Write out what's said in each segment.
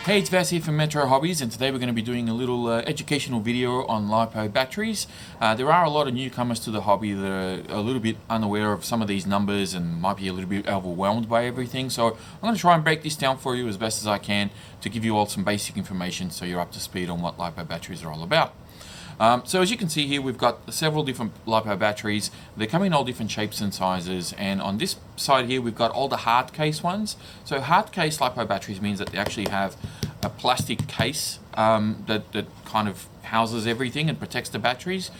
Hey, it's Vas here from Metro Hobbies, and today we're going to be doing a little educational video on LiPO batteries. There are a lot of newcomers to the hobby that are a little bit unaware of some of these numbers and might be a little bit overwhelmed by everything. So I'm going to try and break this down for you as best as I can to give you all some basic information so you're up to speed on what LiPO batteries are all about. So as you can see here, we've got several different LiPO batteries. They come in all different shapes and sizes, and on this side here we've got all the hard case ones. So hard case LiPO batteries means that they actually have a plastic case that kind of houses everything and protects the batteries.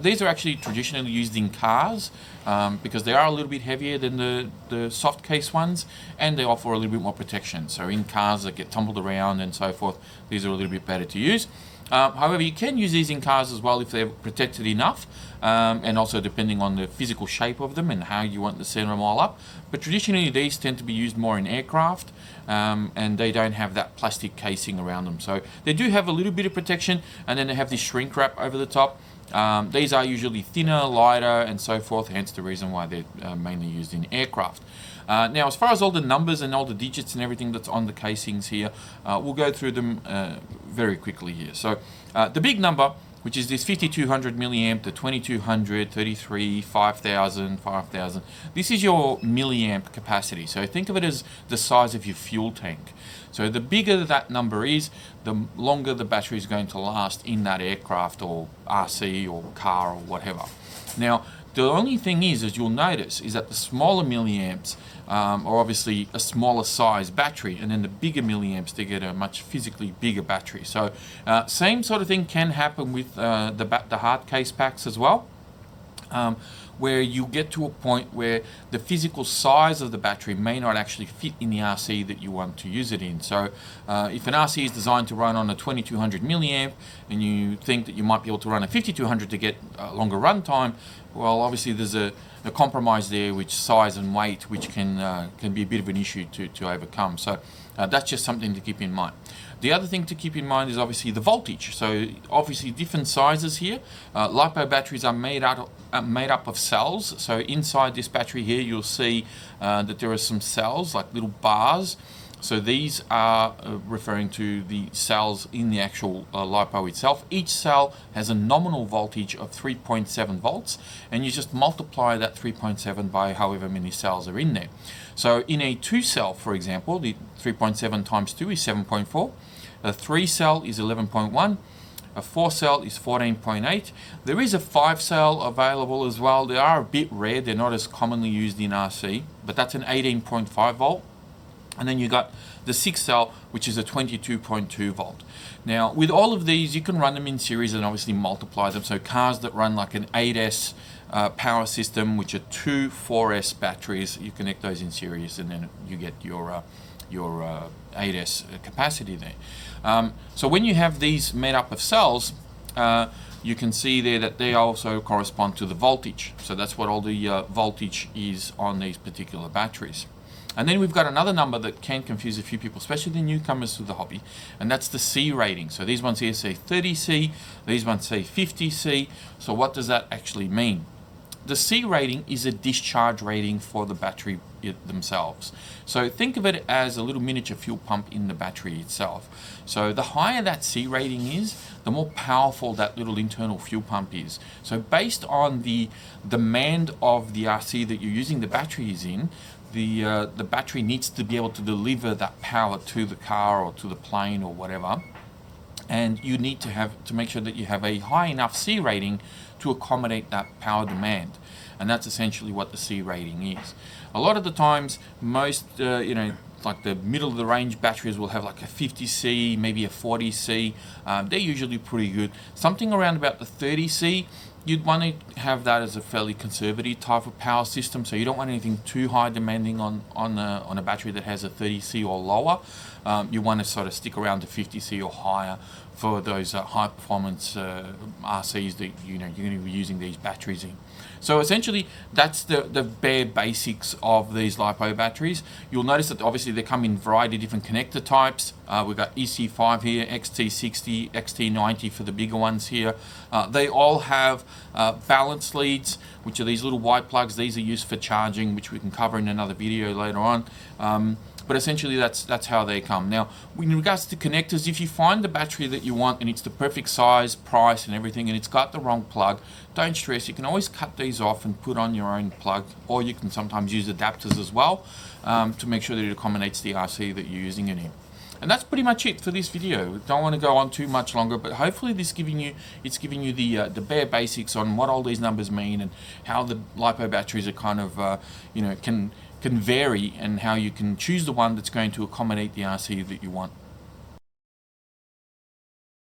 These are actually traditionally used in cars because they are a little bit heavier than the soft case ones, and they offer a little bit more protection. So in cars that get tumbled around and so forth, these are a little bit better to use. However, you can use these in cars as well if they're protected enough, and also depending on the physical shape of them and how you want to set them all up. But traditionally these tend to be used more in aircraft, and they don't have that plastic casing around them. So they do have a little bit of protection, and then they have this shrink wrap over the top. These are usually thinner, lighter, and so forth, hence the reason why they're mainly used in aircraft. Now, as far as all the numbers and all the digits and everything that's on the casings here, we'll go through them very quickly here. So the big number, which is this 5200 milliamp, the 2200, 33, 5000, 5000. This is your milliamp capacity. So think of it as the size of your fuel tank. So the bigger that number is, the longer the battery is going to last in that aircraft or RC or car or whatever. Now, the only thing is, as you'll notice, is that the smaller milliamps are obviously a smaller size battery, and then the bigger milliamps, they get a much physically bigger battery. So same sort of thing can happen with the hard case packs as well, where you get to a point where the physical size of the battery may not actually fit in the RC that you want to use it in. So if an RC is designed to run on a 2200 milliamp and you think that you might be able to run a 5200 to get a longer run time, well, obviously there's a compromise there, which size and weight, which can be a bit of an issue to overcome. So that's just something to keep in mind. The other thing to keep in mind is obviously the voltage. So obviously different sizes here. LiPO batteries are made up of cells. So inside this battery here, you'll see that there are some cells, like little bars. So these are referring to the cells in the actual LiPO itself. Each cell has a nominal voltage of 3.7 volts, and you just multiply that 3.7 by however many cells are in there. So in a 2-cell, for example, the 3.7 times 2 is 7.4. A 3-cell is 11.1. A 4-cell is 14.8. There is a 5-cell available as well. They are a bit rare. They're not as commonly used in RC, but that's an 18.5 volt. And then you got the 6-cell, which is a 22.2 volt. Now, with all of these, you can run them in series and obviously multiply them. So cars that run like an 8S power system, which are two 4S batteries, you connect those in series, and then you get your 8S capacity there. So when you have these made up of cells, you can see there that they also correspond to the voltage. So that's what all the voltage is on these particular batteries. And then we've got another number that can confuse a few people, especially the newcomers to the hobby, and that's the C rating. So these ones here say 30C, these ones say 50C. So what does that actually mean? The C rating is a discharge rating for the battery themselves. So think of it as a little miniature fuel pump in the battery itself. So the higher that C rating is, the more powerful that little internal fuel pump is. So based on the demand of the RC that you're using the batteries in, the battery needs to be able to deliver that power to the car or to the plane or whatever, and you need to make sure that you have a high enough C rating to accommodate that power demand, and that's essentially what the C rating is. A lot of the times, most like the middle of the range batteries will have like a 50C, maybe a 40C. They're usually pretty good. Something around about the 30C, you'd want to have that as a fairly conservative type of power system, so you don't want anything too high demanding on a battery that has a 30C or lower. You want to sort of stick around to 50C or higher for those high performance RCs that you're going to be using these batteries in. So essentially that's the bare basics of these LiPO batteries. You'll notice that obviously they come in a variety of different connector types. We've got EC5 here, XT60, XT90 for the bigger ones here. They all have balance leads, which are these little white plugs. These are used for charging, which we can cover in another video later on. but essentially that's how they come. Now, in regards to connectors, if you find the battery that you want and it's the perfect size, price and everything, and it's got the wrong plug, don't stress. You can always cut these off and put on your own plug, or you can sometimes use adapters as well to make sure that it accommodates the RC that you're using it in. And that's pretty much it for this video. Don't want to go on too much longer, but hopefully it's giving you the bare basics on what all these numbers mean and how the LiPo batteries are kind of can vary, and how you can choose the one that's going to accommodate the RC that you want.